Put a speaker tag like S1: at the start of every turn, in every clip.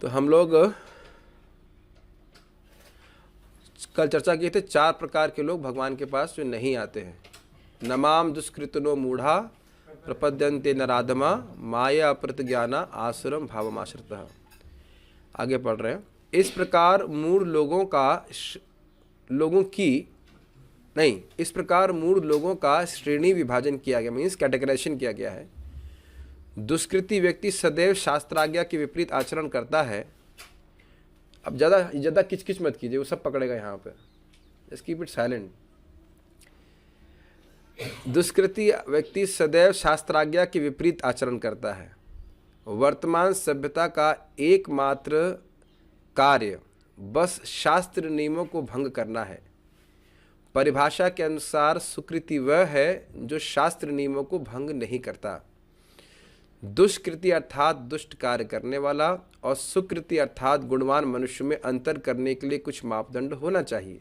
S1: तो हम लोग कल चर्चा किए थे 4 प्रकार के लोग भगवान के पास जो नहीं आते हैं। नमाम दुष्कृतनो मूढ़ा प्रपद्यन्ते नराधमा माया अप्रत ज्ञाना आसुरम भावमाश्रितः। आगे पढ़ रहे हैं। इस प्रकार मूढ़ लोगों का श्रेणी विभाजन किया गया, मीन्स कैटेगराइजेशन किया गया है। दुष्कृति व्यक्ति सदैव शास्त्राज्ञा के विपरीत आचरण करता है। अब ज़्यादा किचकिच मत कीजिए, वो सब पकड़ेगा यहाँ पे। Just keep it silent. दुष्कृति व्यक्ति सदैव शास्त्राज्ञा के विपरीत आचरण करता है। वर्तमान सभ्यता का एकमात्र कार्य बस शास्त्र नियमों को भंग करना है। परिभाषा के अनुसार सुकृति वह है जो शास्त्र नियमों को भंग नहीं करता। दुष्कृति अर्थात दुष्ट कार्य करने वाला और सुकृति अर्थात गुणवान मनुष्य में अंतर करने के लिए कुछ मापदंड होना चाहिए।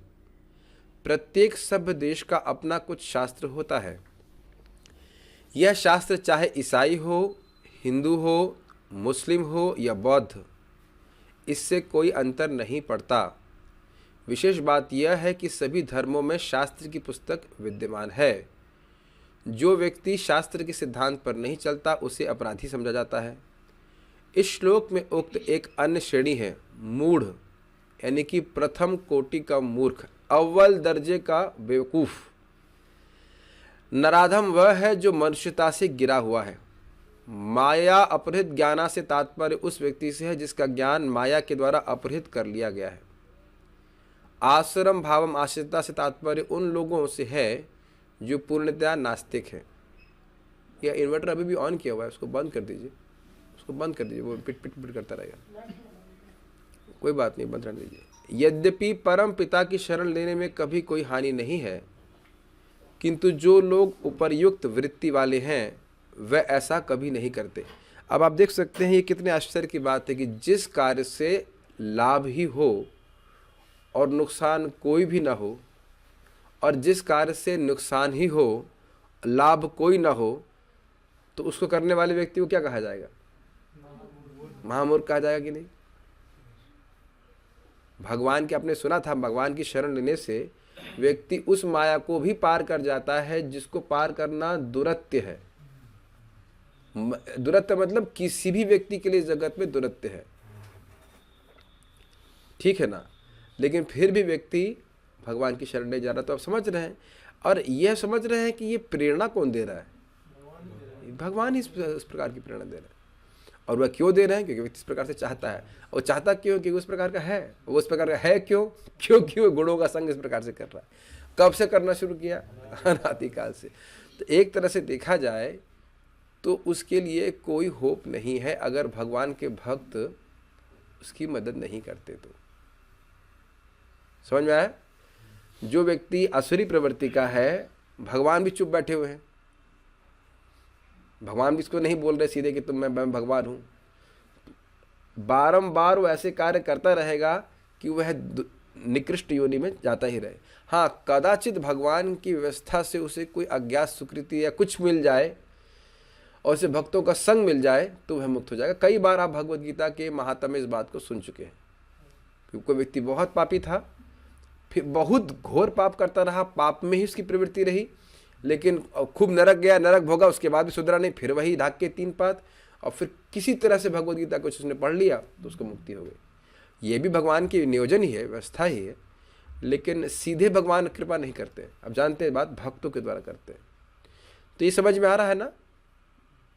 S1: प्रत्येक सभ्य देश का अपना कुछ शास्त्र होता है। यह शास्त्र चाहे ईसाई हो, हिंदू हो, मुस्लिम हो या बौद्ध, इससे कोई अंतर नहीं पड़ता। विशेष बात यह है कि सभी धर्मों में शास्त्र की पुस्तक विद्यमान है। जो व्यक्ति शास्त्र के सिद्धांत पर नहीं चलता उसे अपराधी समझा जाता है। इस श्लोक में उक्त एक अन्य श्रेणी है मूढ़, यानी कि प्रथम कोटि का मूर्ख, अव्वल दर्जे का बेवकूफ। नराधम वह है जो मनुष्यता से गिरा हुआ है। माया अपहृत ज्ञाना से तात्पर्य उस व्यक्ति से है जिसका ज्ञान माया के द्वारा अपहृत कर लिया गया है। आश्रम भावम आश्रिता से तात्पर्य उन लोगों से है जो पूर्णतया नास्तिक है। यह इन्वर्टर अभी भी ऑन किया हुआ है, उसको बंद कर दीजिए, वो पिट पिट पिट करता रहेगा। कोई बात नहीं, बंद रहने दीजिए। यद्यपि परम पिता की शरण लेने में कभी कोई हानि नहीं है, किंतु जो लोग उपर्युक्त वृत्ति वाले हैं वह ऐसा कभी नहीं करते। अब आप देख सकते हैं ये कितने आश्चर्य की बात है कि जिस कार्य से लाभ ही हो और नुकसान कोई भी ना हो, और जिस कार्य से नुकसान ही हो लाभ कोई ना हो, तो उसको करने वाले व्यक्ति को क्या कहा जाएगा? महामूर्ख कहा जाएगा कि नहीं? भगवान के, आपने सुना था, भगवान की शरण लेने से व्यक्ति उस माया को भी पार कर जाता है जिसको पार करना दुरत्य है। दुरत्य मतलब किसी भी व्यक्ति के लिए जगत में दुरत्य है, ठीक है ना? लेकिन फिर भी व्यक्ति भगवान की शरण नहीं जा रहा। तो आप समझ रहे हैं, और यह समझ रहे हैं कि ये प्रेरणा कौन दे रहा है? भगवान इस प्रकार की प्रेरणा दे रहा है। और वह क्यों दे रहे हैं? क्योंकि व्यक्ति इस प्रकार से चाहता है। और चाहता क्यों? क्योंकि उस प्रकार का है। वो उस प्रकार का है क्यों? क्योंकि वो गुणों का संग इस प्रकार से कर रहा है। कब से करना शुरू किया? अनादिकाल से। तो एक तरह से देखा जाए तो उसके लिए कोई होप नहीं है अगर भगवान के भक्त उसकी मदद नहीं करते तो। समझ में आया? जो व्यक्ति असुरी प्रवृत्ति का है, भगवान भी चुप बैठे हुए हैं। भगवान भी इसको नहीं बोल रहे सीधे कि मैं भगवान हूँ। बारंबार वो ऐसे कार्य करता रहेगा कि वह निकृष्ट योनि में जाता ही रहे। हाँ, कदाचित भगवान की व्यवस्था से उसे कोई अज्ञात सुकृति या कुछ मिल जाए और उसे भक्तों का संग मिल जाए तो वह मुक्त हो जाएगा। कई बार आप भगवद गीता के महात्म्य में इस बात को सुन चुके हैं कि कोई व्यक्ति बहुत पापी था, फिर बहुत घोर पाप करता रहा, पाप में ही उसकी प्रवृत्ति रही, लेकिन खूब नरक गया, नरक भोगा, उसके बाद भी सुधरा नहीं, फिर वही ढाक के 3 पात, और फिर किसी तरह से भगवद गीता कुछ उसने पढ़ लिया तो उसको मुक्ति हो गई। ये भी भगवान की नियोजन ही है, व्यवस्था ही है, लेकिन सीधे भगवान कृपा नहीं करते। अब जानते हैं बात, भक्तों के द्वारा करते हैं। तो ये समझ में आ रहा है ना?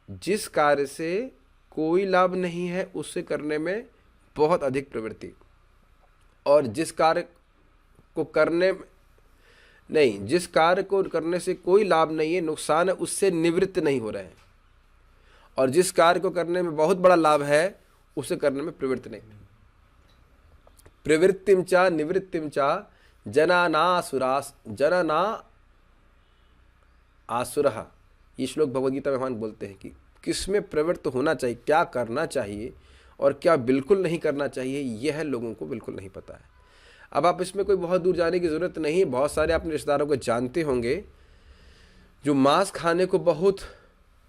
S1: जिस कार्य से कोई लाभ नहीं है उससे करने में बहुत अधिक प्रवृत्ति, और जिस कार्य को करने से कोई लाभ नहीं है, नुकसान है, उससे निवृत्त नहीं हो रहे हैं। और जिस कार्य को करने में बहुत बड़ा लाभ है उसे करने में प्रवृत्ति नहीं। प्रवृत्तिम चा निवृत्तिम चा जना आसुरः। ये श्लोक भगवद्गीता में भगवान बोलते हैं कि किसमें प्रवृत्त होना चाहिए, क्या करना चाहिए और क्या बिल्कुल नहीं करना चाहिए, यह लोगों को बिल्कुल नहीं पता है। अब आप इसमें कोई बहुत दूर जाने की ज़रूरत नहीं है। बहुत सारे अपने रिश्तेदारों को जानते होंगे जो मांस खाने को बहुत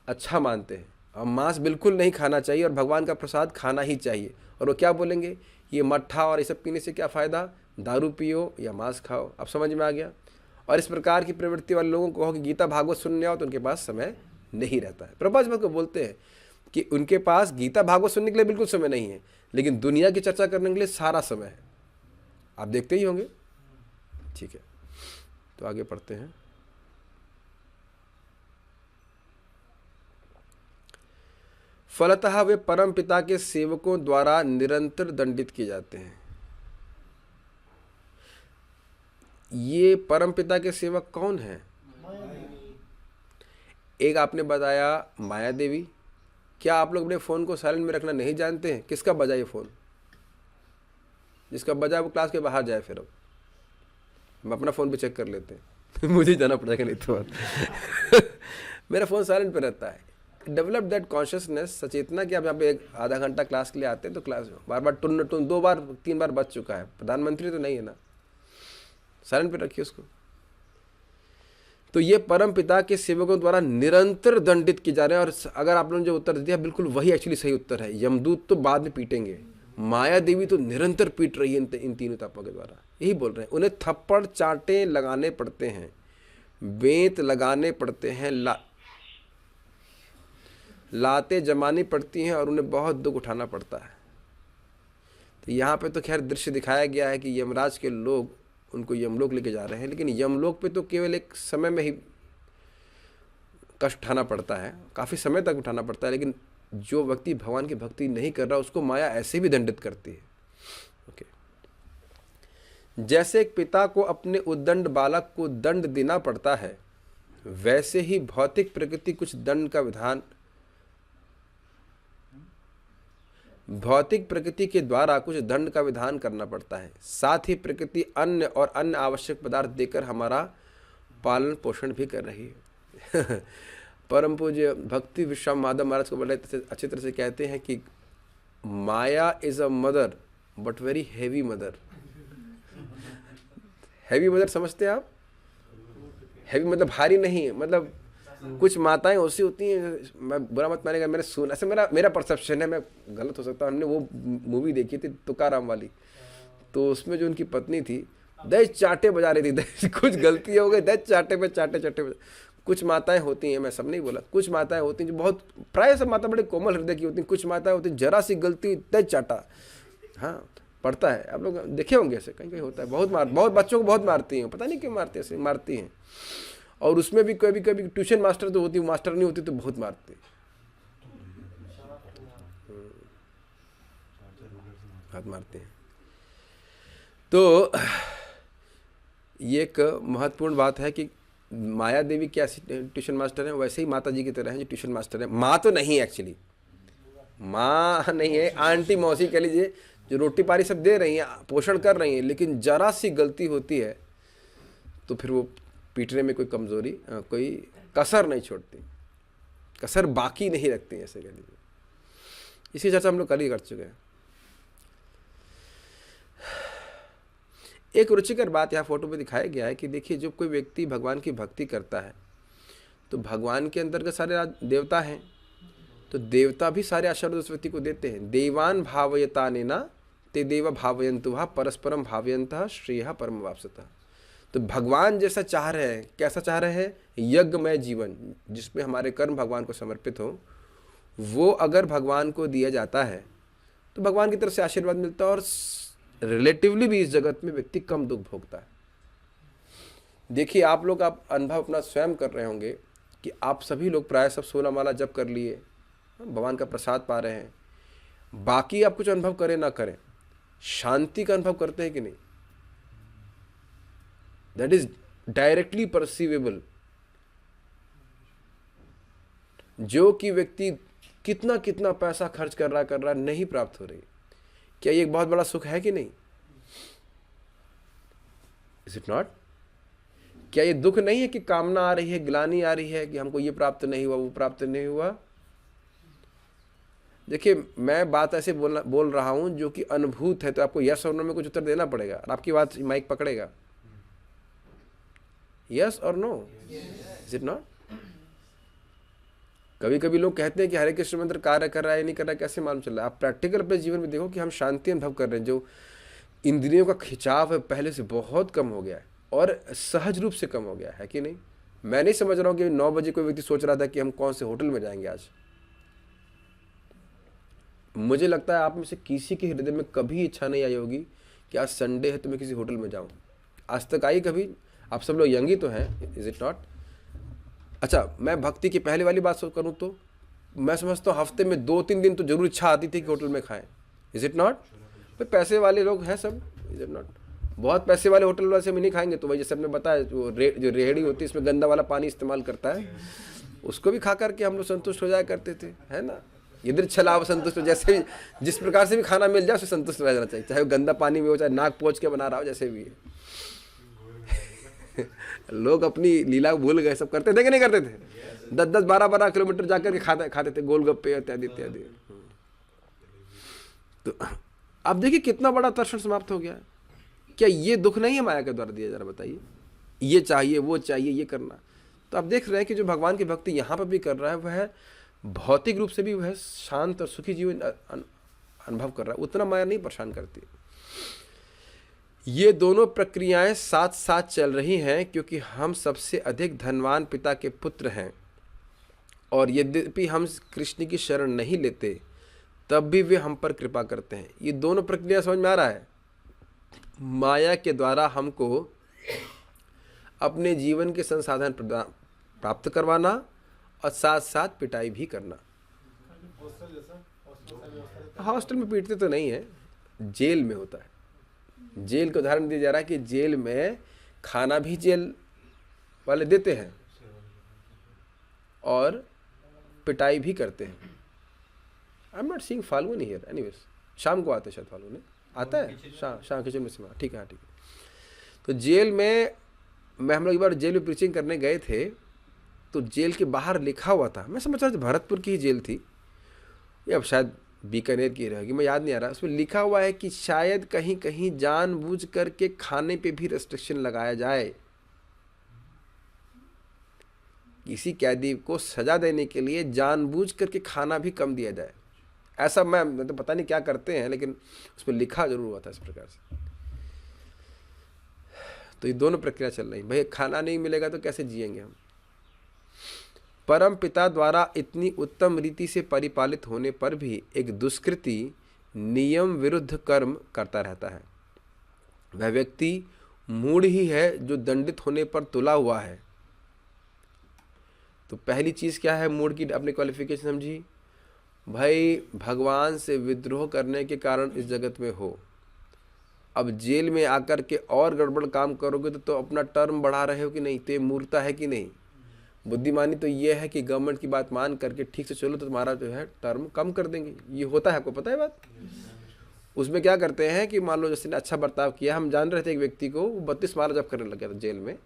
S1: अच्छा मानते हैं और मांस बिल्कुल नहीं खाना चाहिए और भगवान का प्रसाद खाना ही चाहिए। और वो क्या बोलेंगे, ये मट्ठा और ये सब पीने से क्या फ़ायदा, दारू पियो या मांस खाओ। अब समझ में आ गया। और इस प्रकार की प्रवृत्ति वाले लोगों को कहो कि गीता भागवत सुनने आओ तो उनके पास समय नहीं रहता है। प्रभुपाद जी को बोलते हैं कि उनके पास गीता भागवत सुनने के लिए बिल्कुल समय नहीं है, लेकिन दुनिया की चर्चा करने के लिए सारा समय है। आप देखते ही होंगे। ठीक है, तो आगे पढ़ते हैं। फलतः वे परम पिता के सेवकों द्वारा निरंतर दंडित किए जाते हैं। ये परम पिता के सेवक कौन हैं? एक आपने बताया माया देवी। क्या आप लोग अपने फ़ोन को साइलेंट में रखना नहीं जानते हैं? किसका बजा ये फ़ोन? जिसका बजा वो क्लास के बाहर जाए। फिर अब हम अपना फ़ोन पे चेक कर लेते हैं मुझे जाना पड़ेगा नहीं तो मेरा फ़ोन साइलेंट पे रहता है। डेवलप दैट कॉन्शियसनेस, सचेतना कि आप यहाँ पे एक आधा घंटा क्लास के लिए आते हैं तो क्लास बार बार टुन टुन 2 बार 3 बार बज चुका है। प्रधानमंत्री तो नहीं है ना, साइलेंट पे रखिए उसको। तो ये परम पिता के सेवकों द्वारा निरंतर दंडित किए जा रहे हैं। और अगर आप लोगों ने जो उत्तर दिया बिल्कुल वही एक्चुअली सही उत्तर है। यमदूत तो बाद में पीटेंगे, माया देवी तो निरंतर पीट रही है इन तीनों तापों के द्वारा। यही बोल रहे हैं, उन्हें थप्पड़ चांटे लगाने पड़ते हैं, बेंत लगाने पड़ते हैं, लातें जमानी पड़ती हैं और उन्हें बहुत दुख उठाना पड़ता है। तो यहाँ पे तो खैर दृश्य दिखाया गया है कि यमराज के लोग उनको यमलोक लेके जा रहे हैं, लेकिन यमलोक पे तो केवल एक समय में ही कष्ट उठाना पड़ता है, काफ़ी समय तक उठाना पड़ता है। लेकिन जो व्यक्ति भगवान की भक्ति नहीं कर रहा उसको माया ऐसे भी दंडित करती है। ओके, जैसे एक पिता को अपने उद्दंड बालक को दंड देना पड़ता है, वैसे ही भौतिक प्रकृति कुछ दंड का विधान, भौतिक प्रकृति के द्वारा कुछ दंड का विधान करना पड़ता है। साथ ही प्रकृति अन्न और अन्य आवश्यक पदार्थ देकर हमारा पालन पोषण भी कर रही है परम पूज्य भक्ति विश्राम माधव महाराज को बड़े अच्छी तरह से कहते हैं कि maya is a mother but very heavy mother. Heavy mother समझते हैं आप? हैवी मतलब भारी नहीं है, मतलब कुछ माताएं ऐसी होती हैं, मैं बुरा मत मानेगा, मैंने सुना, ऐसे मेरा परसेप्शन है, मैं गलत हो सकता हूँ। हमने वो मूवी देखी थी तुकाराम वाली, तो उसमें जो उनकी पत्नी थी दहेज चाटे बजा रही थी कुछ गलती हो गई, दहेज चाटे पे चाटे कुछ माताएं होती हैं, मैं सब नहीं बोला, कुछ माताएं होती हैं जो बहुत, प्राय सब माता बड़े कोमल हृदय की होती हैं। कुछ माताएं होती हैं जरा सी गलती दहेज चाटा, हाँ पड़ता है। आप लोग देखे होंगे ऐसे, कहीं कहीं होता है। बहुत बच्चों को बहुत मारती हैं, पता नहीं क्यों मारती है, ऐसे मारती हैं। और उसमें भी कभी कभी ट्यूशन मास्टर तो होती, मास्टर नहीं होती तो बहुत मारती, हाथ मारते हैं। तो ये एक महत्वपूर्ण बात है कि माया देवी कैसी ट्यूशन मास्टर है, वैसे ही माता जी की तरह है जो ट्यूशन मास्टर है। माँ तो नहीं है एक्चुअली, माँ नहीं है, आंटी मौसी कह लीजिए, जो रोटी पानी सब दे रही हैं, पोषण कर रही हैं, लेकिन जरा सी गलती होती है तो फिर वो पीटने में कोई कमजोरी, कोई कसर नहीं छोड़ती, कसर बाकी नहीं रखती, ऐसे कह लीजिए। इसकी चर्चा हम लोग कल ही कर चुके हैं। एक रुचिकर बात यहाँ फोटो पे दिखाया गया है कि देखिए, जब कोई व्यक्ति भगवान की भक्ति करता है तो भगवान के अंतर्गत सारे देवता हैं, तो देवता भी सारे आशीर्वाद उस व्यक्ति को देते हैं। देवान भावयता नेना ते देव भावयन्तु वहा परस्परम भावयन्तः श्रेयः परम वाप्सतः। तो भगवान जैसा चाह रहे हैं, कैसा चाह रहे हैं? यज्ञमय जीवन जिसमें हमारे कर्म भगवान को समर्पित हो, वो अगर भगवान को दिया जाता है तो भगवान की तरफ से आशीर्वाद मिलता है और रिलेटिवली भी इस जगत में व्यक्ति कम दुख भोगता है। देखिए, आप लोग आप अनुभव अपना स्वयं कर रहे होंगे कि आप सभी लोग प्राय सब 16 माला जप कर लिए, भगवान का प्रसाद पा रहे हैं, बाकी आप कुछ अनुभव करें ना करें, शांति का अनुभव करते हैं कि नहीं? That is directly perceivable. जो कि व्यक्ति कितना कितना पैसा खर्च कर रहा नहीं प्राप्त हो रही, क्या ये एक बहुत बड़ा सुख है कि नहीं? Is it not? क्या ये दुख नहीं है कि कामना आ रही है, ग्लानि आ रही है कि हमको ये प्राप्त नहीं हुआ, वो प्राप्त नहीं हुआ? देखिए, मैं बात ऐसे बोल रहा हूं जो कि अनुभूत है, तो आपको यस और नो में कुछ उत्तर देना पड़ेगा और आपकी बात माइक पकड़ेगा। यस और नो? Is it not? कभी कभी लोग कहते हैं कि हरे कृष्ण मंत्र कार्य कर रहा है नहीं कर रहा है, कैसे मालूम चल रहा है? आप प्रैक्टिकल अपने जीवन में देखो कि हम शांति अनुभव कर रहे हैं, जो इंद्रियों का खिंचाव है पहले से बहुत कम हो गया है और सहज रूप से कम हो गया है कि नहीं? मैं नहीं समझ रहा हूँ कि 9 बजे कोई व्यक्ति सोच रहा था कि हम कौन से होटल में जाएंगे आज। मुझे लगता है आप में से किसी के हृदय में कभी इच्छा नहीं आई होगी कि आज संडे है तो मैं किसी होटल में जाऊँ। आज तक आई कभी? आप सब लोग यंग ही तो हैं, इज इट नॉट? अच्छा, मैं भक्ति की पहले वाली बात करूँ तो मैं समझता हूँ हफ्ते में 2-3 दिन तो जरूर इच्छा आती थी कि होटल में खाएं। Is it not? भाई पैसे वाले लोग हैं सब, इज इट नॉट? बहुत पैसे वाले होटल वाले से हम नहीं खाएंगे तो भाई जैसे हमने बताया जो रेहड़ी होती है इसमें गंदा वाला पानी इस्तेमाल करता है, उसको भी खा करके हम लोग संतुष्ट हो जाया करते थे, है ना? इधर छलाव संतुष्ट हो, जैसे भी जिस प्रकार से भी खाना मिल जाए उससे संतुष्ट रह जाना चाहिए, चाहे वो गंदा पानी में हो चाहे नाक पोंछ के बना रहा हो, जैसे भी है। लोग अपनी लीला भूल गए, सब करते थे कि नहीं करते थे? 10-10, 12-12 किलोमीटर जाकर के खाते थे गोलगप्पे इत्यादि इत्यादि। तो अब देखिए कितना बड़ा दर्शन समाप्त हो गया। क्या ये दुख नहीं है माया के द्वारा दिया? जरा बताइए, ये चाहिए वो चाहिए ये करना। तो आप देख रहे हैं कि जो भगवान की भक्ति यहाँ पर भी कर रहा है वह भौतिक रूप से भी वह शांत और सुखी जीवन अनुभव कर रहा है, उतना माया नहीं परेशान करती। ये दोनों प्रक्रियाएं साथ साथ चल रही हैं क्योंकि हम सबसे अधिक धनवान पिता के पुत्र हैं और यद्यपि हम कृष्ण की शरण नहीं लेते तब भी वे हम पर कृपा करते हैं। ये दोनों प्रक्रिया समझ में आ रहा है? माया के द्वारा हमको अपने जीवन के संसाधन प्राप्त करवाना और साथ साथ पिटाई भी करना। हॉस्टल में पीटते तो नहीं है, जेल में होता है। जेल का उदाहरण दिया जा रहा है कि जेल में खाना भी जेल वाले देते हैं और पिटाई भी करते हैं। I am not seeing Phalgun here, anyways शाम को आते शायद फाल्गुन आता है, शाम किचन में सिमा, ठीक है, हाँ ठीक है। तो जेल में हम लोग एक बार जेल में प्रीचिंग करने गए थे तो जेल के बाहर लिखा हुआ था, मैं समझ रहा था भरतपुर की ही जेल थी या अब शायद बीकानेर की रहेगी, मैं याद नहीं आ रहा। उसमें लिखा हुआ है कि शायद कहीं कहीं जानबूझ करके खाने पे भी रेस्ट्रिक्शन लगाया जाए, किसी कैदी को सजा देने के लिए जानबूझ करके खाना भी कम दिया जाए। ऐसा मैं तो पता नहीं क्या करते हैं, लेकिन उसमें लिखा जरूर हुआ था इस प्रकार से। तो ये दोनों प्रक्रिया चल रही। भाई खाना नहीं मिलेगा तो कैसे जिएंगे हम? परम पिता द्वारा इतनी उत्तम रीति से परिपालित होने पर भी एक दुष्कृति नियम विरुद्ध कर्म करता रहता है। वह व्यक्ति मूढ़ ही है जो दंडित होने पर तुला हुआ है। तो पहली चीज क्या है मूढ़ की? अपने क्वालिफिकेशन समझी भाई, भगवान से विद्रोह करने के कारण इस जगत में हो। अब जेल में आकर के और गड़बड़ काम करोगे तो अपना टर्म बढ़ा रहे हो कि नहीं? तो ये मूर्खता है कि नहीं? बुद्धिमानी तो ये है कि गवर्नमेंट की बात मान करके ठीक से चलो तो तुम्हारा जो है टर्म कम कर देंगे। ये होता है, आपको पता है बात? उसमें क्या करते हैं कि मान लो जैसे अच्छा बर्ताव किया, हम जान रहे थे एक व्यक्ति को, वो 32 मारा जब करने लग गया था जेल में,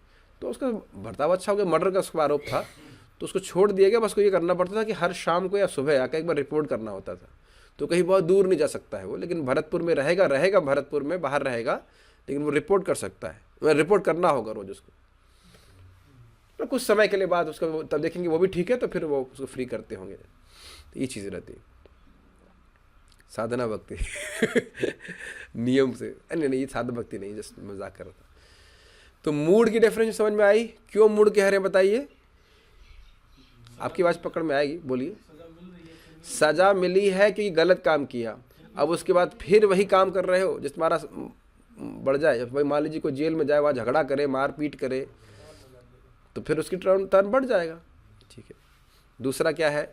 S1: तो उसका बर्ताव अच्छा हो गया, मर्डर का उसका आरोप था तो उसको छोड़ दिया गया। बस को ये करना पड़ता था कि हर शाम को या सुबह आकर एक बार रिपोर्ट करना होता था। तो कहीं बहुत दूर नहीं जा सकता है वो, लेकिन भरतपुर में रहेगा भरतपुर में, बाहर रहेगा, लेकिन वो रिपोर्ट कर सकता है, रिपोर्ट करना होगा रोज उसको। तो कुछ समय के लिए बाद उसका तब देखेंगे वो भी ठीक है तो फिर वो उसको फ्री करते होंगे। तो ये चीज़ रहती साधना भक्ति नियम से। नहीं ये साधना भक्ति नहीं, जस्ट मजाक कर रहा था। तो मूड की डेफिनेशन समझ में आई? क्यों मूड कह रहे हैं बताइए? आपकी आवाज पकड़ में आएगी, बोलिए। सजा मिली है कि गलत काम किया, अब उसके बाद फिर वही काम कर रहे हो जिस तुम्हारा बढ़ जाए। भाई मान लीजिए कोई जेल में जाए, वहाँ झगड़ा करे, मारपीट करे, तो फिर उसकी टर्न बढ़ जाएगा, ठीक है। दूसरा क्या है?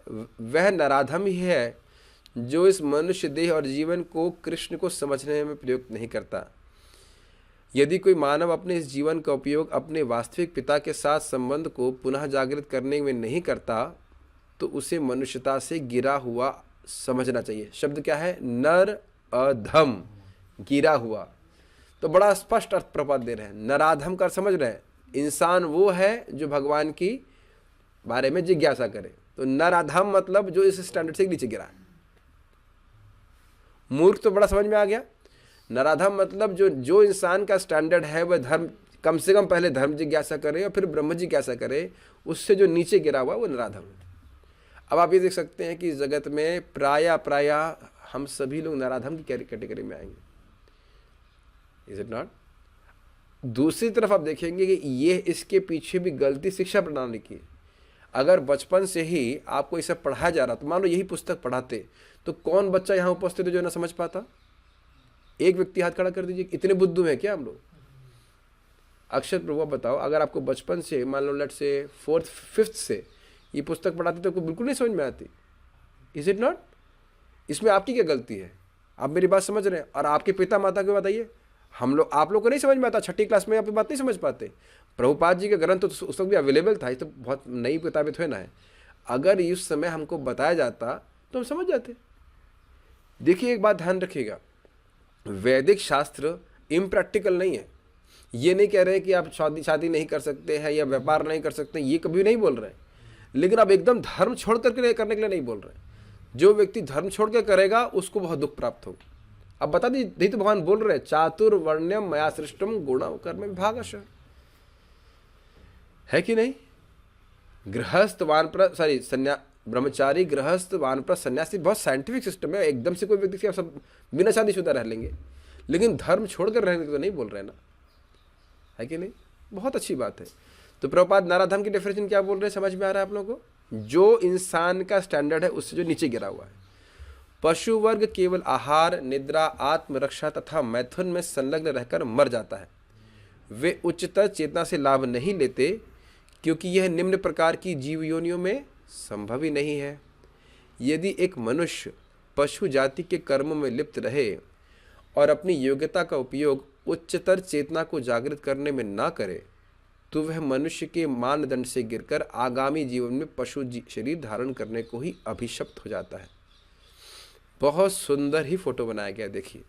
S1: वह नराधम ही है जो इस मनुष्य देह और जीवन को कृष्ण को समझने में प्रयोग नहीं करता। यदि कोई मानव अपने इस जीवन का उपयोग अपने वास्तविक पिता के साथ संबंध को पुनः जागृत करने में नहीं करता तो उसे मनुष्यता से गिरा हुआ समझना चाहिए। शब्द क्या है? नर अधम, गिरा हुआ। तो बड़ा स्पष्ट अर्थ प्रपात दे रहे हैं। नराधम का समझ रहे हैं, इंसान वो है जो भगवान की बारे में जिज्ञासा करे। तो नराधम मतलब जो इस स्टैंडर्ड से नीचे गिरा है। मूर्ख तो बड़ा समझ में आ गया। नराधम मतलब जो इंसान का स्टैंडर्ड है वह धर्म, कम से कम पहले धर्म जिज्ञासा करे और फिर ब्रह्म जिज्ञासा करे, उससे जो नीचे गिरा हुआ वो नराधम है। अब आप ये देख सकते हैं कि जगत में प्राय हम सभी लोग नराधम की कैटेगरी में आएंगे, इज इट नॉट? दूसरी तरफ आप देखेंगे कि ये इसके पीछे भी गलती शिक्षा प्रणाली की। अगर बचपन से ही आपको इसे पढ़ाया जा रहा, तो मान लो यही पुस्तक पढ़ाते, तो कौन बच्चा यहाँ उपस्थित है जो ना समझ पाता? एक व्यक्ति हाथ खड़ा कर दीजिए, इतने बुद्धू हैं क्या हम लोग? अक्षर प्रभु बताओ, अगर आपको बचपन से मान लो लेट से 4th 5th से ये पुस्तक पढ़ाते तो बिल्कुल नहीं समझ में आती, इज इट नॉट? इसमें आपकी क्या गलती है? आप मेरी बात समझ रहे हैं? और आपके पिता माता को बताइए, हम लोग आप लोग को नहीं समझ में आता, 6ठी क्लास में आप बात नहीं समझ पाते। प्रभुपाद जी का ग्रंथ तो उस वक्त भी अवेलेबल था, ये तो बहुत नई किताबें थोड़ी ना है। अगर इस समय हमको बताया जाता तो हम समझ जाते। देखिए एक बात ध्यान रखिएगा, वैदिक शास्त्र इम्प्रैक्टिकल नहीं है। ये नहीं कह रहे कि आप शादी नहीं कर सकते हैं या व्यापार नहीं कर सकते, ये कभी नहीं बोल रहे। लेकिन आप एकदम धर्म छोड़ करके करने के लिए नहीं बोल रहे। जो व्यक्ति धर्म छोड़ के करेगा उसको बहुत दुख प्राप्त होगा। अब बता दीजिए, नहीं तो भगवान बोल रहे चातुर्वर्ण्यम मया सृष्टम गुण कर्म विभागशः, है कि नहीं? गृहस्थ वानप्रस्थ ब्रह्मचारी गृहस्थ वानप्रस्थ सन्यासी, बहुत साइंटिफिक सिस्टम है। एकदम से कोई व्यक्ति से सब बिना शादीशुदा रह लेंगे, लेकिन धर्म छोड़कर रहने को तो नहीं बोल रहे ना, है कि नहीं? बहुत अच्छी बात है। तो प्रभुपाद नराधम की डेफिनेशन क्या बोल रहे हैं, समझ में आ रहा है आप लोगों को? जो इंसान का स्टैंडर्ड है उससे जो नीचे गिरा हुआ है। पशु वर्ग केवल आहार, निद्रा, आत्मरक्षा तथा मैथुन में संलग्न रहकर मर जाता है। वे उच्चतर चेतना से लाभ नहीं लेते, क्योंकि यह निम्न प्रकार की जीव योनियों में संभव ही नहीं है। यदि एक मनुष्य पशु जाति के कर्मों में लिप्त रहे और अपनी योग्यता का उपयोग उच्चतर चेतना को जागृत करने में ना करे, तो वह मनुष्य के मानदंड से गिरकर आगामी जीवन में पशु शरीर धारण करने को ही अभिशप्त हो जाता है। बहुत सुंदर ही फोटो बनाया गया, देखिए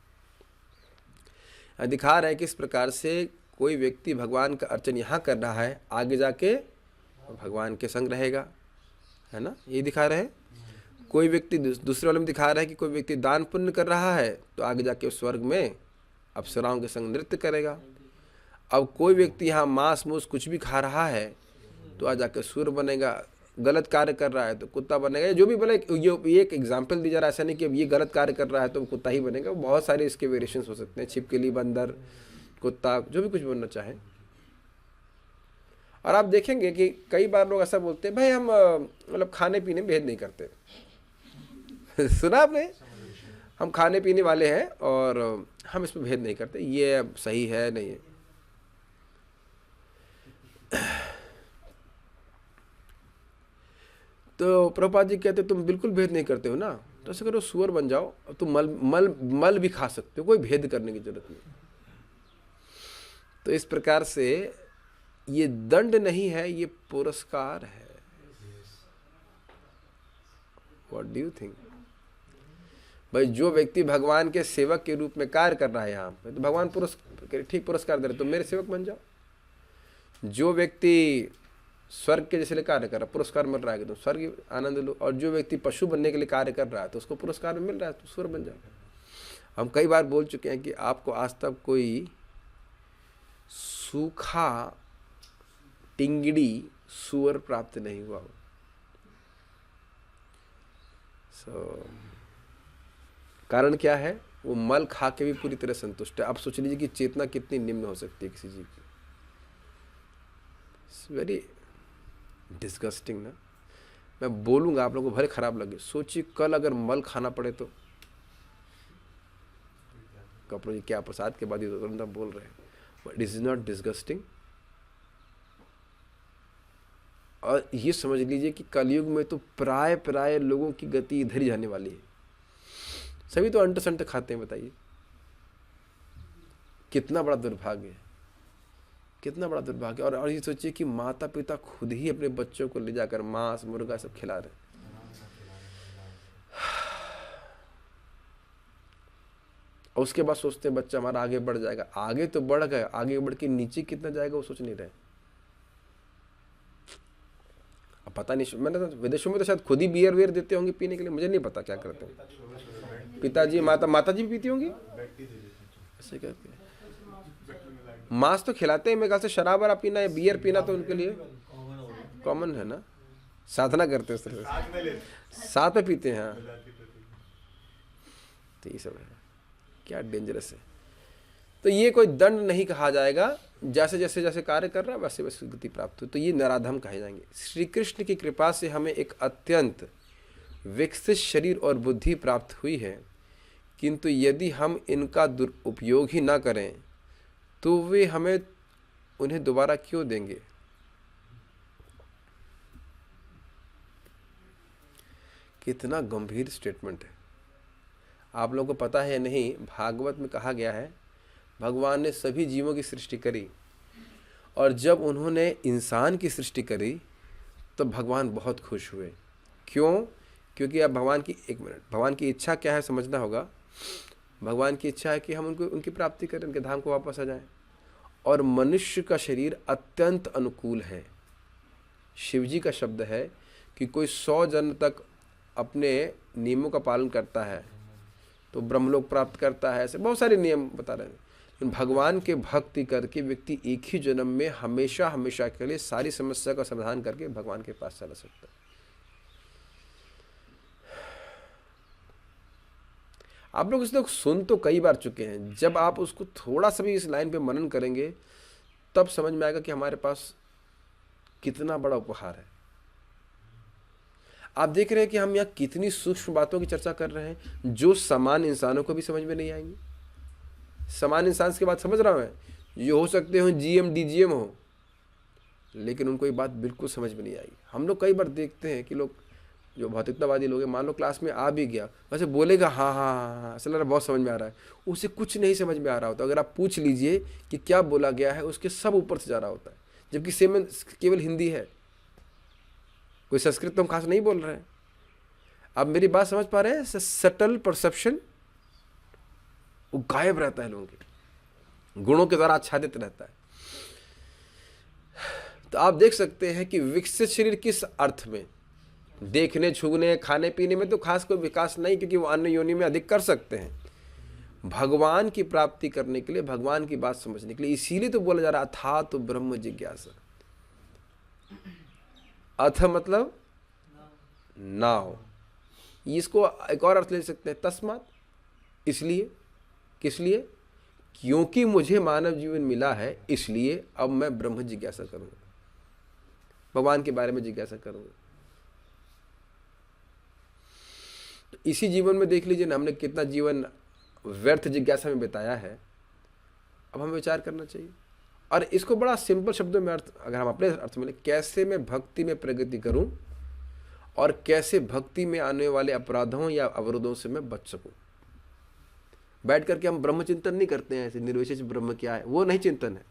S1: दिखा रहा है कि इस प्रकार से कोई व्यक्ति भगवान का अर्चन यहाँ कर रहा है, आगे जाके भगवान के संग रहेगा, है ना? ये दिखा रहे हैं। कोई व्यक्ति दूसरे वाले में दिखा रहा है कि कोई व्यक्ति दान पुण्य कर रहा है तो आगे जाके उस स्वर्ग में अप्सराओं के संग नृत्य करेगा। अब कोई व्यक्ति यहाँ मांस मूस कुछ भी खा रहा है तो आ जाकर सूर बनेगा, गलत कार्य कर रहा है तो कुत्ता बनेगा। जो भी बोले, ये एक एग्जाम्पल दी जा रहा है, ऐसा नहीं कि अब ये गलत कार्य कर रहा है तो कुत्ता ही बनेगा। बहुत सारे इसके वेरिएशंस हो सकते हैं, छिपकली, बंदर, कुत्ता, जो भी कुछ बनना चाहे। और आप देखेंगे कि कई बार लोग ऐसा बोलते हैं, भाई हम मतलब खाने पीने में भेद नहीं करते। सुना आपने? हम खाने पीने वाले हैं और हम इसमें भेद नहीं करते, ये सही है नहीं है। तो प्रभुपाद जी कहते तुम बिल्कुल भेद नहीं करते हो ना, तो ऐसा करो सुअर बन जाओ, तुम मल भी खा सकते हो, कोई भेद करने की जरूरत नहीं। तो इस प्रकार से ये दंड नहीं है, ये पुरस्कार है। What do you think? भाई जो व्यक्ति भगवान के सेवक के रूप में कार्य कर रहा है यहाँ पे, तो भगवान ठीक पुरस्कार दे रहे, तुम मेरे सेवक बन जाओ। जो व्यक्ति स्वर्ग के जैसे कार्य कर रहा है, पुरस्कार मिल रहा है कि तुम स्वर्ग आनंद लो। और जो व्यक्ति पशु बनने के लिए कार्य कर रहा है तो उसको पुरस्कार मिल रहा है, तो सुअर बन जाओ। हम कई बार बोल चुके हैं कि आपको आज तक कोई सूखा टिंगड़ी सुअर प्राप्त नहीं हुआ हो। कारण क्या है? वो मल खा के भी पूरी तरह संतुष्ट है। आप सोच लीजिए कि चेतना कितनी निम्न हो सकती है किसी जीव की। इट्स वेरी डिस्गस्टिंग ना। मैं बोलूंगा, आप लोगों को भले खराब लगे, सोचिए कल अगर मल खाना पड़े तो। कपड़ों जी क्या प्रसाद के बाद ही तो बोल रहे हैं, बट इज नॉट डिस्गस्टिंग? और ये समझ लीजिए कि कलयुग में तो प्राय लोगों की गति इधर ही जाने वाली है। सभी तो अंट संट खाते हैं, बताइए कितना बड़ा दुर्भाग्य है, कितना बड़ा दुर्भाग्य। और ये सोचिए कि माता पिता खुद ही अपने बच्चों को ले जाकर मांस मुर्गा सब खिला रहे हैं। और उसके बाद सोचते हैं बच्चा हमारा आगे बढ़ जाएगा। आगे तो बढ़ गया, आगे बढ़ के नीचे कितना जाएगा वो सोच नहीं रहे। अब पता नहीं, मैंने तो विदेशों में तो शायद खुद ही बियर वेयर देते होंगे पीने के लिए, मुझे नहीं पता क्या करते हैं। पिताजी माता जी भी पीती होंगी ऐसे करके। मांस तो खिलाते हैं मेरे ख्याल से, शराब और पीना या बियर पीना तो उनके लिए कॉमन है ना। साधना करते हैं उस तरह से, साथ में पीते हैं। हाँ, तो ये सब है, क्या डेंजरस है। तो ये कोई दंड नहीं कहा जाएगा, जैसे जैसे जैसे कार्य कर रहा है वैसे वैसे गति प्राप्त हो, तो ये नराधम कहे जाएंगे। श्री कृष्ण की कृपा से हमें एक अत्यंत विकसित शरीर और बुद्धि प्राप्त हुई है, किंतु यदि हम इनका दुरुपयोग ही ना करें तो वे हमें उन्हें दोबारा क्यों देंगे। कितना गंभीर स्टेटमेंट है। आप लोगों को पता है नहीं, भागवत में कहा गया है भगवान ने सभी जीवों की सृष्टि करी, और जब उन्होंने इंसान की सृष्टि करी तो भगवान बहुत खुश हुए। क्यों? क्योंकि अब भगवान की, एक मिनट, भगवान की इच्छा क्या है समझना होगा। भगवान की इच्छा है कि हम उनकी प्राप्ति करें, उनके धाम को वापस आ जाएं, और मनुष्य का शरीर अत्यंत अनुकूल है। शिवजी का शब्द है कि कोई 100 जन्म तक अपने नियमों का पालन करता है तो ब्रह्मलोक प्राप्त करता है। ऐसे बहुत सारे नियम बता रहे हैं। भगवान के भक्ति करके व्यक्ति एक ही जन्म में हमेशा हमेशा के लिए सारी समस्या का समाधान करके भगवान के पास चला सकता है। आप लोग इसको सुन तो कई बार चुके हैं, जब आप उसको थोड़ा सा भी इस लाइन पे मनन करेंगे तब समझ में आएगा कि हमारे पास कितना बड़ा उपहार है। आप देख रहे हैं कि हम यहाँ कितनी सूक्ष्म बातों की चर्चा कर रहे हैं जो सामान्य इंसानों को भी समझ में नहीं आएंगी। सामान्य इंसान की बात समझ रहा हूँ मैं, ये हो सकते हो GM DGM हो, लेकिन उनको ये बात बिल्कुल समझ में नहीं आएगी। हम लोग कई बार देखते हैं कि लोग जो भौतिकतावादी लोग हैं, मान लो क्लास में आ भी गया, वैसे बोलेगा हाँ हाँ हाँ हाँ, असल में बहुत समझ में आ रहा है, उसे कुछ नहीं समझ में आ रहा होता। अगर आप पूछ लीजिए कि क्या बोला गया है, उसके सब ऊपर से जा रहा होता है, जबकि सेम में केवल हिंदी है, कोई संस्कृत तो हम खास नहीं बोल रहे हैं। आप मेरी बात समझ पा रहे हैं? सटल परसेप्शन वो गायब रहता है लोगों के, गुणों के द्वारा आच्छादित रहता है। तो आप देख सकते हैं कि विकसित शरीर किस अर्थ में, देखने, छूने, खाने पीने में तो खास कोई विकास नहीं, क्योंकि वो अन्य योनि में अधिक कर सकते हैं। भगवान की प्राप्ति करने के लिए, भगवान की बात समझने के लिए, इसीलिए तो बोला जा रहा था तो ब्रह्म जिज्ञासा। अथ मतलब ना हो, इसको एक और अर्थ ले सकते हैं, तस्मात, इसलिए। किस लिए? क्योंकि मुझे मानव जीवन मिला है, इसलिए अब मैं ब्रह्म जिज्ञासा करूंगा, भगवान के बारे में जिज्ञासा करूंगा। तो इसी जीवन में देख लीजिए ना, हमने कितना जीवन व्यर्थ जिज्ञासा में बिताया है। अब हमें विचार करना चाहिए, और इसको बड़ा सिंपल शब्दों में अर्थ, अगर हम अपने अर्थ में, कैसे मैं भक्ति में प्रगति करूं और कैसे भक्ति में आने वाले अपराधों या अवरोधों से मैं बच सकूं। बैठ करके हम ब्रह्म चिंतन नहीं करते हैं, ऐसे निर्विशेष ब्रह्म क्या है, वो नहीं चिंतन है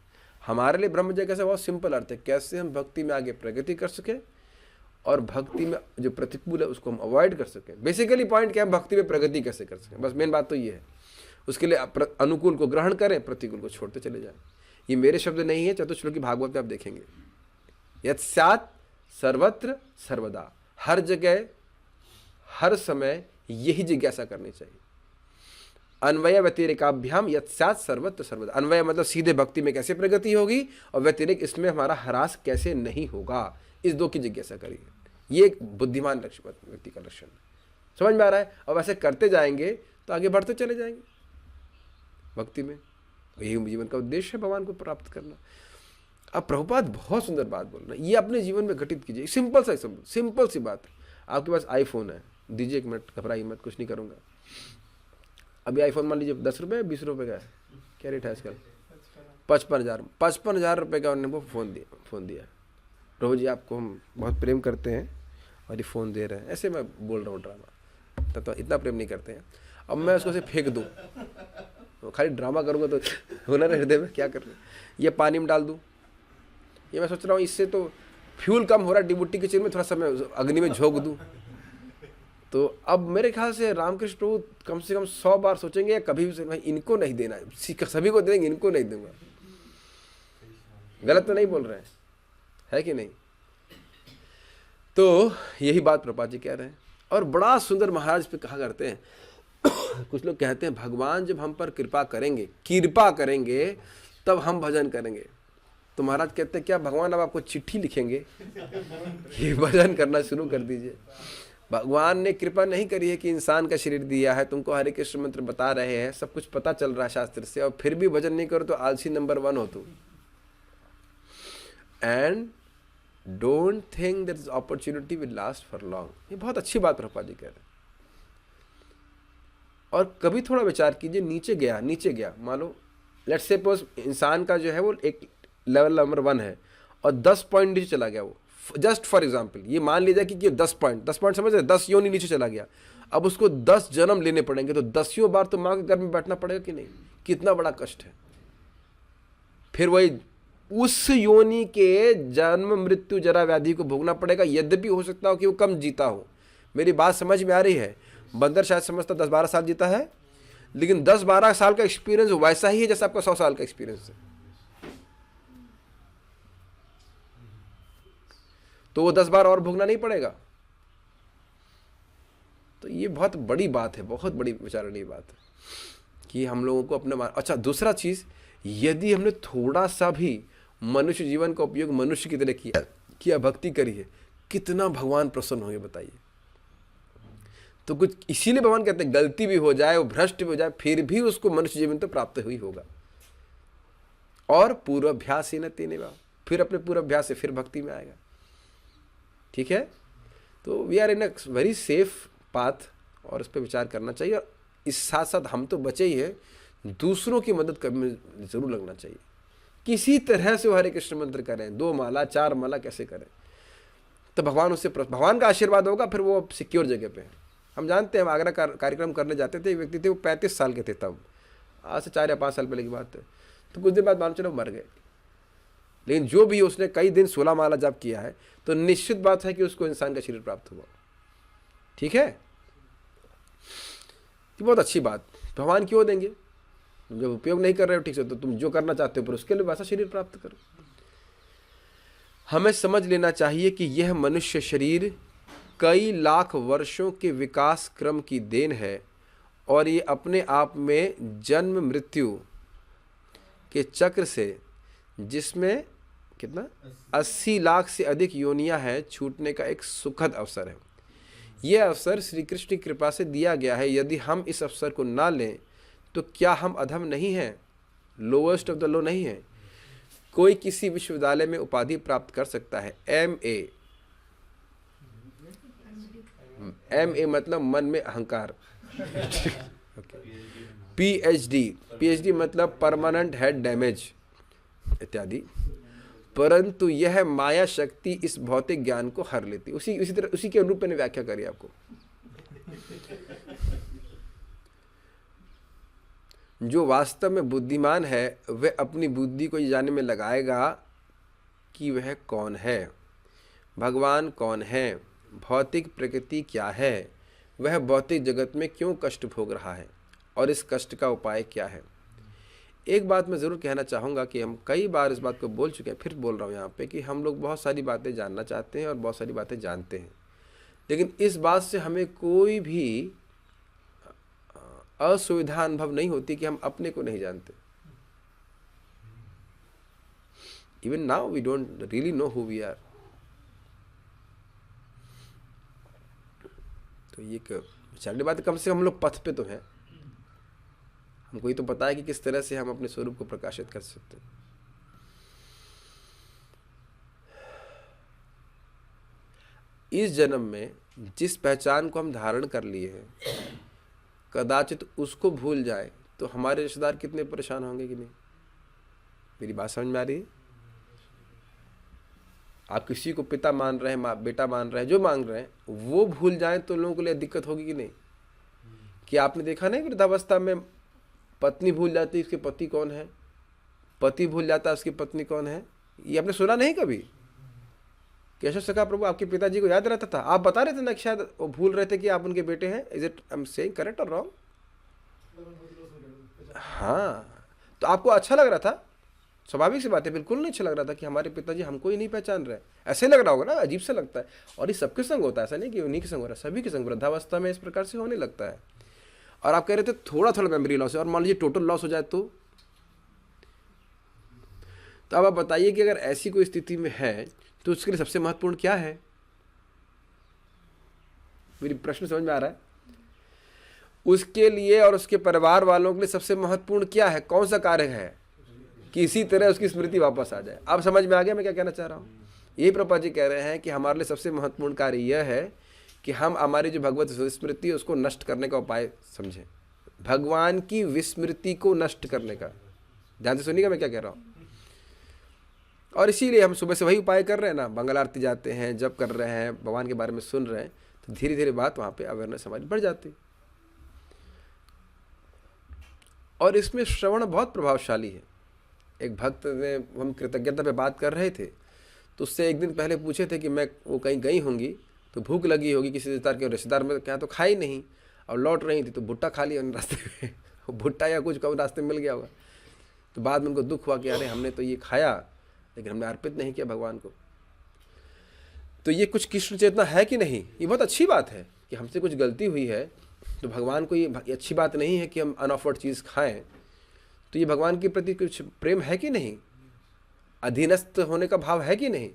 S1: हमारे लिए। ब्रह्म जिज्ञासा बहुत सिंपल अर्थ है, कैसे हम भक्ति में आगे प्रगति कर सके और भक्ति में जो प्रतिकूल है उसको हम अवॉइड कर सकें। बेसिकली पॉइंट क्या है, भक्ति में प्रगति कैसे कर सकें, बस मेन बात तो ये है। उसके लिए अनुकूल को ग्रहण करें, प्रतिकूल को छोड़ते चले जाएं। ये मेरे शब्द नहीं है, चतुश्लोकी भागवत में आप देखेंगे, यत्स्यात् सर्वत्र सर्वदा, हर जगह हर समय यही जिज्ञासा करनी चाहिए। अन्वय व्यतिरेकाभ्याम यत्स्यात् सर्वत्र सर्वदा, अन्वय मतलब सीधे भक्ति में कैसे प्रगति होगी, और व्यतिरेक इसमें हमारा ह्रास कैसे नहीं होगा, इस दो की जिज्ञासा करिए। ये एक बुद्धिमान व्यक्ति का लक्षण समझ में आ रहा है। और वैसे करते जाएंगे तो आगे बढ़ते चले जाएंगे भक्ति में। यही जीवन का उद्देश्य है, भगवान को प्राप्त करना। अब प्रभुपाद बहुत सुंदर बात बोल रहे हैं, ये अपने जीवन में घटित कीजिए। सिंपल सी बात है। आपके पास आईफोन है, दीजिए, एक मिनट, घबराइए मत, कुछ नहीं करूँगा। अभी आईफोन मान लीजिए 10 रुपये 20 रुपये का है, क्या रेट है आजकल? 55,000 रुपये का उन्होंने वो फ़ोन दिया। प्रभु जी आपको हम बहुत प्रेम करते हैं और ये फ़ोन दे रहे हैं, ऐसे मैं बोल रहा हूँ ड्रामा, तो इतना प्रेम नहीं करते हैं। अब मैं उसको से फेंक दूँ, तो खाली ड्रामा करूँगा तो हुनर हृदय में क्या कर रहे हैं, ये पानी में डाल दूँ, ये मैं सोच रहा हूँ इससे तो फ्यूल कम हो रहा है, डिबुट्टी किचन में थोड़ा सा मैं अग्नि में झोंक दूँ। तो अब मेरे ख्याल से रामकृष्ण प्रभु कम से कम 100 बार सोचेंगे, या कभी भी भाई इनको नहीं देना, सभी को देंगे, इनको नहीं दूंगा। गलत तो नहीं बोल रहे हैं, है कि नहीं? तो यही बात प्रभुपाद जी कह रहे हैं। और बड़ा सुंदर महाराज पे कहा करते हैं कुछ लोग कहते हैं भगवान जब हम पर कृपा करेंगे तब हम भजन करेंगे। तो महाराज कहते हैं क्या भगवान अब आपको चिट्ठी लिखेंगे कि भजन करना शुरू कर दीजिए। भगवान ने कृपा नहीं करी है कि इंसान का शरीर दिया है, तुमको हरे कृष्ण मंत्र बता रहे हैं, सब कुछ पता चल रहा है शास्त्र से, और फिर भी भजन नहीं करो तो आलसी नंबर 1 हो तुम। And don't think that this opportunity will last for long. ये बहुत अच्छी बात प्रभुपाद जी कह रहे हैं। और कभी थोड़ा विचार कीजिए, नीचे गया, मान लो लेट्स सपोज इंसान का जो है वो एक लेवल नंबर 1 है और 10 पॉइंट नीचे चला गया वो, जस्ट फॉर एग्जाम्पल ये मान लीजिए कि 10 पॉइंट समझ रहे, 10 योनि नीचे चला गया। अब उसको 10 जन्म लेने पड़ेंगे, तो 10वीं बार तो माँ के घर में बैठना पड़ेगा कि नहीं? कितना बड़ा कष्ट है। फिर वही उस योनि के जन्म मृत्यु जरा व्याधि को भोगना पड़ेगा, यद्यपि हो सकता हो कि वो कम जीता हो। मेरी बात समझ में आ रही है? बंदर शायद समझता 10-12 साल जीता है, लेकिन 10-12 साल का एक्सपीरियंस वैसा ही है जैसा आपका 100 साल का एक्सपीरियंस है। तो वो 10 बार और भोगना नहीं पड़ेगा। तो ये बहुत बड़ी बात है, बहुत बड़ी विचारणीय बात है कि हम लोगों को अपने अच्छा, दूसरा चीज, यदि हमने थोड़ा सा भी मनुष्य जीवन का उपयोग मनुष्य की तरह किया भक्ति करी है, कितना भगवान प्रसन्न होंगे बताइए। तो कुछ इसीलिए भगवान कहते हैं गलती भी हो जाए, वो भ्रष्ट भी हो जाए, फिर भी उसको मनुष्य जीवन तो प्राप्त ही होगा। और पूर्वाभ्यास ही न तेने बा, फिर अपने पूर्वाभ्यास से फिर भक्ति में आएगा। ठीक है, तो we are in a very safe path और उस पर विचार करना चाहिए। और इस साथ साथ हम तो बचे ही है, दूसरों की मदद करने में जरूर लगना चाहिए। किसी तरह से वो हरे कृष्ण मंत्र करें, 2 माला 4 माला कैसे करें, तो भगवान उससे भगवान का आशीर्वाद होगा, फिर वो सिक्योर जगह पे है। हम जानते हैं, हम आगरा कार्यक्रम करने जाते थे, एक व्यक्ति थे वो 35 साल के थे तब, आज से 4 या 5 साल पहले की बात है। तो कुछ दिन बाद मान चलो मर गए, लेकिन जो भी उसने कई दिन 16 माला जप किया है, तो निश्चित बात है कि उसको इंसान का शरीर प्राप्त हुआ। ठीक है, ये बहुत अच्छी बात। भगवान क्यों देंगे? जब उपयोग नहीं कर रहे हो ठीक से, तो तुम जो करना चाहते हो पर उसके लिए वैसा शरीर प्राप्त करो। हमें समझ लेना चाहिए कि यह मनुष्य शरीर कई लाख वर्षों के विकास क्रम की देन है, और ये अपने आप में जन्म मृत्यु के चक्र से, जिसमें कितना 80 लाख से अधिक योनियां हैं, छूटने का एक सुखद अवसर है। यह अवसर श्री कृष्ण की कृपा से दिया गया है। यदि हम इस अवसर को ना लें तो क्या हम अधम नहीं हैं, लोवेस्ट ऑफ द लो नहीं हैं? कोई किसी विश्वविद्यालय में उपाधि प्राप्त कर सकता है, MA मतलब मन में अहंकार, PhD मतलब परमानेंट हेड डैमेज इत्यादि, परंतु यह माया शक्ति इस भौतिक ज्ञान को हर लेती। उसी तरह उसी के अनुरूप मैंने व्याख्या करी आपको। जो वास्तव में बुद्धिमान है वह अपनी बुद्धि को ये जानने में लगाएगा कि वह कौन है, भगवान कौन है, भौतिक प्रकृति क्या है, वह भौतिक जगत में क्यों कष्ट भोग रहा है और इस कष्ट का उपाय क्या है। एक बात मैं ज़रूर कहना चाहूँगा कि हम कई बार इस बात को बोल चुके हैं, फिर बोल रहा हूँ यहाँ पे, कि हम लोग बहुत सारी बातें जानना चाहते हैं और बहुत सारी बातें जानते हैं, लेकिन इस बात से हमें कोई भी असुविधा अनुभव नहीं होती कि हम अपने को नहीं जानते। Even now we don't really know who we are. तो ये विचारने बात, कम से कम हम लोग पथ पे तो हैं, हमको ये तो पता है कि किस तरह से हम अपने स्वरूप को प्रकाशित कर सकते हैं। इस जन्म में जिस पहचान को हम धारण कर लिए हैं, कदाचित उसको भूल जाए तो हमारे रिश्तेदार कितने परेशान होंगे कि नहीं। मेरी बात समझ में आ रही है? आप किसी को पिता मान रहे हैं, बेटा मान रहे हैं, जो मांग रहे हैं, वो भूल जाएं तो लोगों के लिए दिक्कत होगी कि नहीं। कि आपने देखा नहीं, वृद्धावस्था में पत्नी भूल जाती है उसके पति कौन है, पति भूल जाता है उसकी पत्नी कौन है। ये आपने सुना नहीं कभी? केशव सखा प्रभु आपके पिताजी को याद रहता था, आप बता रहे थे ना कि शायद वो भूल रहे थे कि आप उनके बेटे हैं। Is it I am saying correct और रॉन्ग? हाँ, तो आपको अच्छा लग रहा था, स्वाभाविक सी बात है, बिल्कुल नहीं अच्छा लग रहा था कि हमारे पिताजी हमको ही नहीं पहचान रहे। ऐसे लग रहा होगा ना, अजीब सा लगता है। और ये सबके संग होता है, ऐसा नहीं कि उन्हीं के संग हो रहा है, सभी के संग वृद्धावस्था में इस प्रकार से होने लगता है। और आप कह रहे थे थोड़ा थोड़ा मेमोरी लॉस है, और मान लीजिए टोटल लॉस हो जाए तो अब आप बताइए कि अगर ऐसी कोई स्थिति में है तो उसके लिए सबसे महत्वपूर्ण क्या है? मेरी प्रश्न समझ में आ रहा है? उसके लिए और उसके परिवार वालों के लिए सबसे महत्वपूर्ण क्या है? कौन सा कार्य है कि इसी तरह उसकी स्मृति वापस आ जाए? अब समझ में आ गया मैं क्या कहना चाह रहा हूँ? यही प्रभुपाद जी कह रहे हैं कि हमारे लिए सबसे महत्वपूर्ण कार्य यह है कि हम हमारी जो भगवत स्मृति है उसको नष्ट करने का उपाय समझें, भगवान की विस्मृति को नष्ट करने का। ध्यान से सुनिएगा मैं क्या कह रहा हूँ। और इसीलिए हम सुबह से वही उपाय कर रहे हैं ना, मंगल आरती जाते हैं, जप कर रहे हैं, भगवान के बारे में सुन रहे हैं, तो धीरे धीरे बात वहाँ पे अवेयरनेस हमारी बढ़ जाती। और इसमें श्रवण बहुत प्रभावशाली है। एक भक्त ने, हम कृतज्ञता पे बात कर रहे थे, तो उससे एक दिन पहले पूछे थे कि मैं वो कहीं गई होंगी तो भूख लगी होगी किसी रिश्तेदार में, क्या तो खाई नहीं, और लौट रही थी तो भुट्टा खा लिया रास्ते में भुट्टा या कुछ कब रास्ते में मिल गया होगा। तो बाद में उनको दुख हुआ कि अरे हमने तो ये खाया लेकिन हमने अर्पित नहीं किया भगवान को। तो ये कुछ कृष्ण चेतना है कि नहीं? ये बहुत अच्छी बात है कि हमसे कुछ गलती हुई है तो भगवान को ये अच्छी बात नहीं है कि हम अनऑफर्ड चीज़ खाएं। तो ये भगवान के प्रति कुछ प्रेम है कि नहीं, अधीनस्थ होने का भाव है कि नहीं?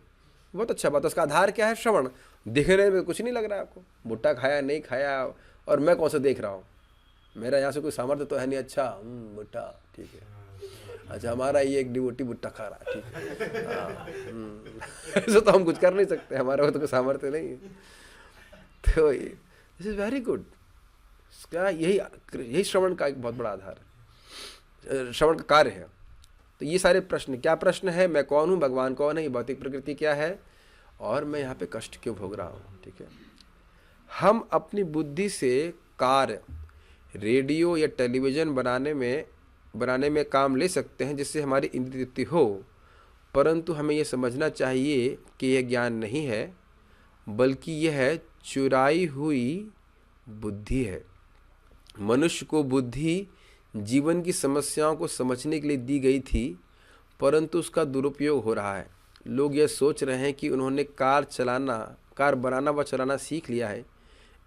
S1: बहुत अच्छा बात है। उसका आधार क्या है? श्रवण। दिखने में कुछ नहीं लग रहा है आपको, भुट्टा खाया नहीं खाया, और मैं कौन सा देख रहा हूँ, मेरा यहाँ से कोई सामर्थ्य तो है नहीं। अच्छा भुट्टा ठीक है, अच्छा हमारा ये एक डिवोटी भुट्टा खा रहा है, ठीक है, हाँ, ऐसा तो हम कुछ कर नहीं सकते, हमारे को तो कोई सामर्थ्य नहीं है। तो दिस इज वेरी गुड। क्या यही श्रवण का एक बहुत बड़ा आधार है, श्रवण का कार्य है। तो ये सारे प्रश्न, क्या प्रश्न है? मैं कौन हूँ, भगवान कौन है, ये भौतिक प्रकृति क्या है, और मैं यहाँ पे कष्ट क्यों भोग रहा हूँ? ठीक है। हम अपनी बुद्धि से कार, रेडियो या टेलीविज़न बनाने में काम ले सकते हैं जिससे हमारी इंद्रिय तृप्ति हो, परंतु हमें यह समझना चाहिए कि यह ज्ञान नहीं है, बल्कि यह चुराई हुई बुद्धि है। मनुष्य को बुद्धि जीवन की समस्याओं को समझने के लिए दी गई थी, परंतु उसका दुरुपयोग हो रहा है। लोग यह सोच रहे हैं कि उन्होंने कार बनाना व चलाना सीख लिया है,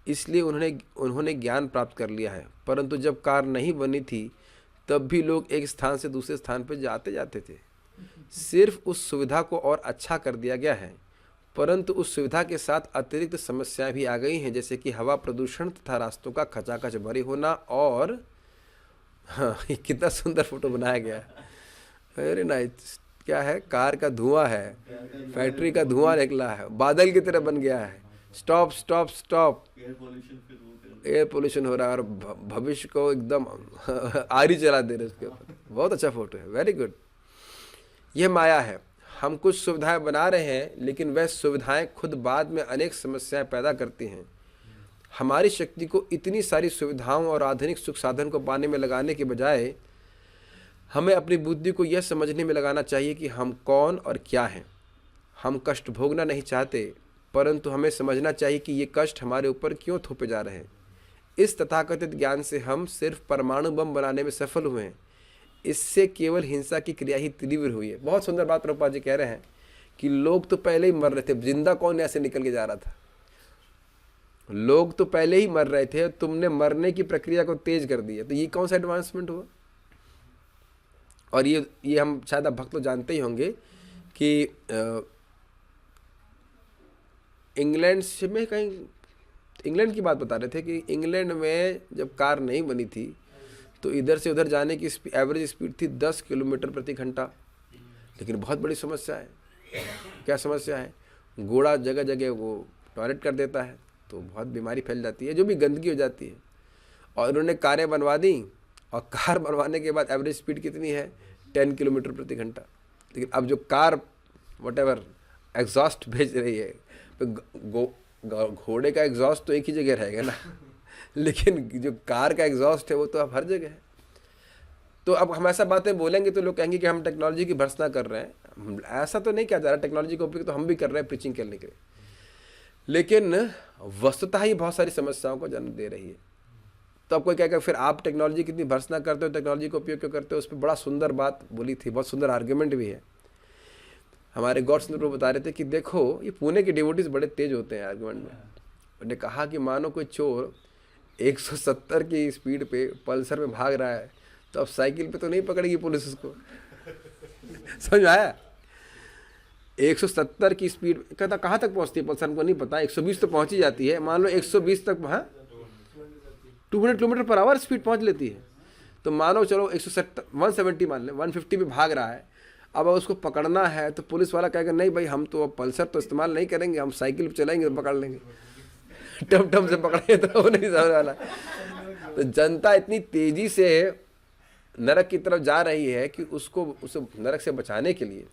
S1: इसलिए उन्होंने ज्ञान प्राप्त कर लिया है। परंतु जब कार नहीं बनी थी तब भी लोग एक स्थान से दूसरे स्थान पर जाते थे। सिर्फ उस सुविधा को और अच्छा कर दिया गया है, परंतु उस सुविधा के साथ अतिरिक्त समस्याएं भी आ गई हैं, जैसे कि हवा प्रदूषण तथा रास्तों का खचाखच भरे होना। और हाँ, ये कितना सुंदर फोटो बनाया गया है, वेरी नाइस। क्या है? कार का धुआं है, फैक्ट्री का धुआं निकला है, बादल की तरह बन गया है। Stop stop stop, air pollution हो रहा है, और भविष्य को एकदम आरी चला दे रहे उसके ऊपर। बहुत अच्छा फोटो है, वेरी गुड। यह माया है। हम कुछ सुविधाएं बना रहे हैं, लेकिन वह सुविधाएं खुद बाद में अनेक समस्याएं पैदा करती हैं। हमारी शक्ति को इतनी सारी सुविधाओं और आधुनिक सुख साधन को पाने में लगाने के बजाय हमें अपनी बुद्धि को यह समझने में लगाना चाहिए कि हम कौन और क्या हैं। हम कष्ट भोगना नहीं चाहते, परंतु हमें समझना चाहिए कि ये कष्ट हमारे ऊपर क्यों थोपे जा रहे हैं। इस तथाकथित ज्ञान से हम सिर्फ परमाणु बम बनाने में सफल हुए हैं, इससे केवल हिंसा की क्रिया ही तीव्र हुई है। बहुत सुंदर बात प्रभुपाद जी कह रहे हैं कि लोग तो पहले ही मर रहे थे, जिंदा कौन ऐसे निकल के जा रहा था? लोग तो पहले ही मर रहे थे, तुमने मरने की प्रक्रिया को तेज कर दिया। तो ये कौन सा एडवांसमेंट हुआ? और ये हम शायद अब भक्त लोग जानते ही होंगे कि इंग्लैंड में कहीं, इंग्लैंड की बात बता रहे थे कि इंग्लैंड में जब कार नहीं बनी थी तो इधर से उधर जाने की एवरेज स्पीड थी 10 किलोमीटर प्रति घंटा। लेकिन बहुत बड़ी समस्या है। क्या समस्या है? घोड़ा जगह जगह वो टॉयलेट कर देता है, तो बहुत बीमारी फैल जाती है, जो भी गंदगी हो जाती है। और उन्होंने कारें बनवा दी, और कार बनवाने के बाद एवरेज स्पीड कितनी है? 10 किलोमीटर प्रति घंटा। लेकिन अब जो कार वटेवर एग्जॉस्ट भेज रही है, तो घोड़े का एग्जॉस्ट तो एक ही जगह रहेगा ना, लेकिन जो कार का एग्जॉस्ट है वो तो अब हर जगह है। तो अब हम ऐसा बातें बोलेंगे तो लोग कहेंगे कि हम टेक्नोलॉजी की भर्त्सना कर रहे हैं। ऐसा तो नहीं किया जा रहा, टेक्नोलॉजी का उपयोग तो हम भी कर रहे हैं प्रीचिंग करने के लिए, लेकिन वस्तुतः ही बहुत सारी समस्याओं को जन्म दे रही है। तो अब कोई कहेगा फिर आप टेक्नोलॉजी कितनी भर्त्सना करते हो, टेक्नोलॉजी का उपयोग क्यों करते हो? उस पर बड़ा सुंदर बात बोली थी, बहुत सुंदर आर्ग्यूमेंट भी है। हमारे गौर सुंदर प्रभु बता रहे थे कि देखो ये पुणे के डिवोटीज बड़े तेज होते हैं आर्ग्यूमेंट में। उन्होंने कहा कि मानो कोई चोर 170 की स्पीड पे पल्सर में भाग रहा है, तो अब साइकिल पे तो नहीं पकड़ेगी पुलिस उसको। समझ में आया? 170 की स्पीड कहता कहाँ तक पहुँचती है पल्सर हमको नहीं पता, 120 तो पहुँच ही जाती है, मान लो 120 तक, हाँ 200 किलोमीटर पर आवर स्पीड पहुँच लेती है। तो मानो चलो 170 मान लें, 150 पे भाग रहा है। अब उसको पकड़ना है तो पुलिस वाला कहेगा नहीं भाई हम तो अब पल्सर तो इस्तेमाल नहीं करेंगे, हम साइकिल चलाएंगे तो पकड़ लेंगे। टम टम से पकड़ेंगे तो वो नहीं समझ वाला। तो जनता इतनी तेजी से नरक की तरफ जा रही है कि उसको उस नरक से बचाने के लिए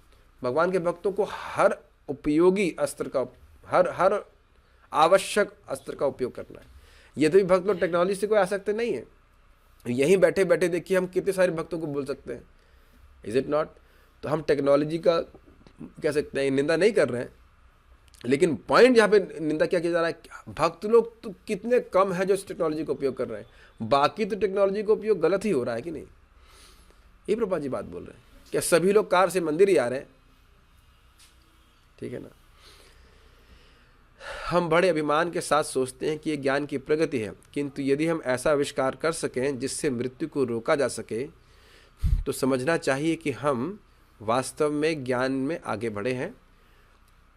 S1: भगवान के भक्तों को हर उपयोगी अस्त्र का, हर आवश्यक अस्त्र का उपयोग करना है। यदि भक्त लोग टेक्नोलॉजी से कोई आसक्त नहीं है, यहीं बैठे बैठे देखिए हम कितने सारे भक्तों को बोल सकते हैं, इज इट नॉट? तो हम टेक्नोलॉजी का कह सकते हैं निंदा नहीं कर रहे हैं, लेकिन पॉइंट यहाँ पे निंदा क्या किया जा रहा है, भक्त लोग तो कितने कम है जो इस टेक्नोलॉजी का उपयोग कर रहे हैं, बाकी तो टेक्नोलॉजी का उपयोग गलत ही हो रहा है कि नहीं? ये प्रभुपाद जी बात बोल रहे हैं। क्या सभी लोग कार से मंदिर ही आ रहे हैं? ठीक है ना? हम बड़े अभिमान के साथ सोचते हैं कि ये ज्ञान की प्रगति है, किंतु यदि हम ऐसा आविष्कार कर सकें जिससे मृत्यु को रोका जा सके, तो समझना चाहिए कि हम वास्तव में ज्ञान में आगे बढ़े हैं।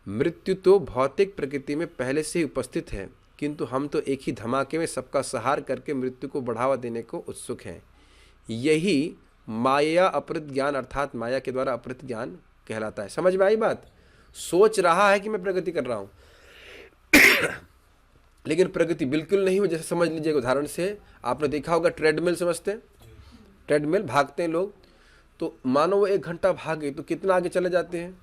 S1: मृत्यु तो भौतिक प्रकृति में पहले से ही उपस्थित है, किंतु हम तो एक ही धमाके में सबका संहार करके मृत्यु को बढ़ावा देने को उत्सुक हैं। यही माया अपहृत ज्ञान अर्थात माया के द्वारा अपहृत ज्ञान कहलाता है। समझ में आई बात? सोच रहा है कि मैं प्रगति कर रहा हूँ लेकिन प्रगति बिल्कुल नहीं हो। जैसे समझ लीजिए उदाहरण से, आपने देखा होगा ट्रेडमिल, समझते हैं ट्रेडमिल, भागते हैं लोग, तो मानो वो 1 घंटा भागे तो कितना आगे चले जाते हैं?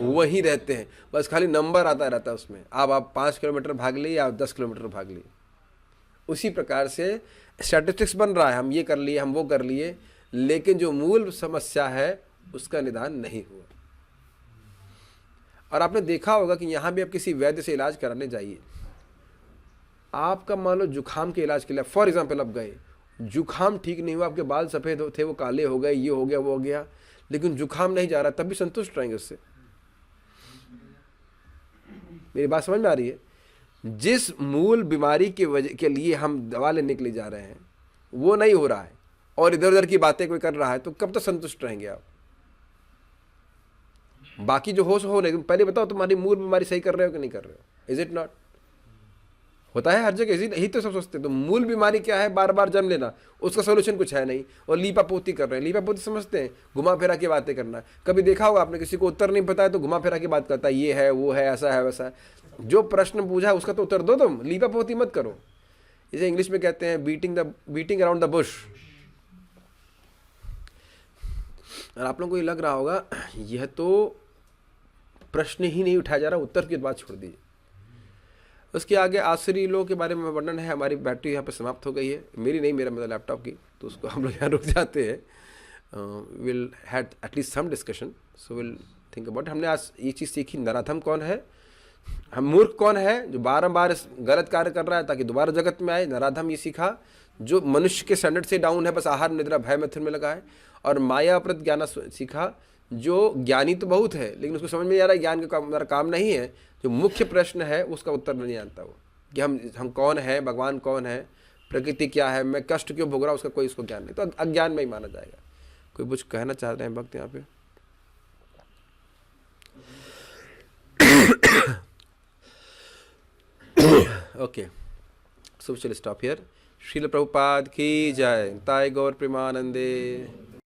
S1: वहीं रहते हैं, बस खाली नंबर आता रहता है उसमें, आप 5 किलोमीटर भाग लिए या 10 किलोमीटर भाग लिए। उसी प्रकार से स्टैटिस्टिक्स बन रहा है, हम ये कर लिए, हम वो कर लिए, लेकिन जो मूल समस्या है उसका निदान नहीं हुआ। और आपने देखा होगा कि यहाँ भी आप किसी वैद्य से इलाज कराने जाइए, आपका मान लो जुखाम के इलाज के लिए फॉर एग्जाम्पल आप गए, जुखाम ठीक नहीं हुआ, आपके बाल सफ़ेद थे वो काले हो गए, ये हो गया वो हो गया, लेकिन जुखाम नहीं जा रहा, तब भी संतुष्ट रहेंगे उससे? मेरी बात समझ में आ रही है? जिस मूल बीमारी की वजह के लिए हम दवा लेने के लिए जा रहे हैं वो नहीं हो रहा है और इधर उधर की बातें कोई कर रहा है, तो कब तक संतुष्ट रहेंगे आप? बाकी जो हो लेकिन पहले बताओ तुम्हारी मूल बीमारी सही कर रहे हो कि नहीं कर रहे हो? Is it not? होता है हर जगह, यही तो सब सोचते हैं। तो मूल बीमारी क्या है? बार बार जन्म लेना, उसका सोल्यूशन कुछ है नहीं, और लीपा पोती कर रहे हैं। लीपा पोती समझते हैं, घुमा फिरा के बातें करना। कभी देखा होगा आपने, किसी को उत्तर नहीं पता है तो घुमा फिरा के बात करता है, ये है वो है ऐसा है वैसा है। जो प्रश्न पूछा है उसका तो उत्तर दो, तुम लीपा पोती मत करो। इसे इंग्लिश में कहते हैं बीटिंग अराउंड द बुश। और आप लोगों को ये लग रहा होगा यह तो प्रश्न ही नहीं उठाया जा रहा, उत्तर की बात छोड़ दीजिए। उसके आगे आसुरी लोगों के बारे में वर्णन है। हमारी बैटरी यहाँ पे समाप्त हो गई है, मेरी नहीं, मेरा मतलब लैपटॉप की, तो उसको हम लोग यहाँ रुक जाते हैं। We'll had at least some discussion, so we'll think about. हमने आज ये चीज़ सीखी, नराधम कौन है, हम मूर्ख कौन है जो बारंबार गलत कार्य कर रहा है ताकि दोबारा जगत में आए। नराधम ये सीखा जो मनुष्य के स्टैंडर्ड से डाउन है, बस आहार निद्रा भय मैथुन में लगा है। और माया अपहृत ज्ञान सीखा जो ज्ञानी तो बहुत है लेकिन उसको समझ में नहीं आ रहा है ज्ञान का हमारा काम नहीं है। जो मुख्य प्रश्न है उसका उत्तर नहीं जानता वो, कि हम कौन है, भगवान कौन है, प्रकृति क्या है, मैं कष्ट क्यों भोग रहा हूँ, उसका कोई उसको ज्ञान नहीं, तो अज्ञान में ही माना जाएगा। कोई कुछ कहना चाह रहे हैं भक्त यहाँ पे? ओके, सो चलिए स्टॉप हियर। श्रील प्रभुपाद की जय। ताय गौर प्रेमानंदे।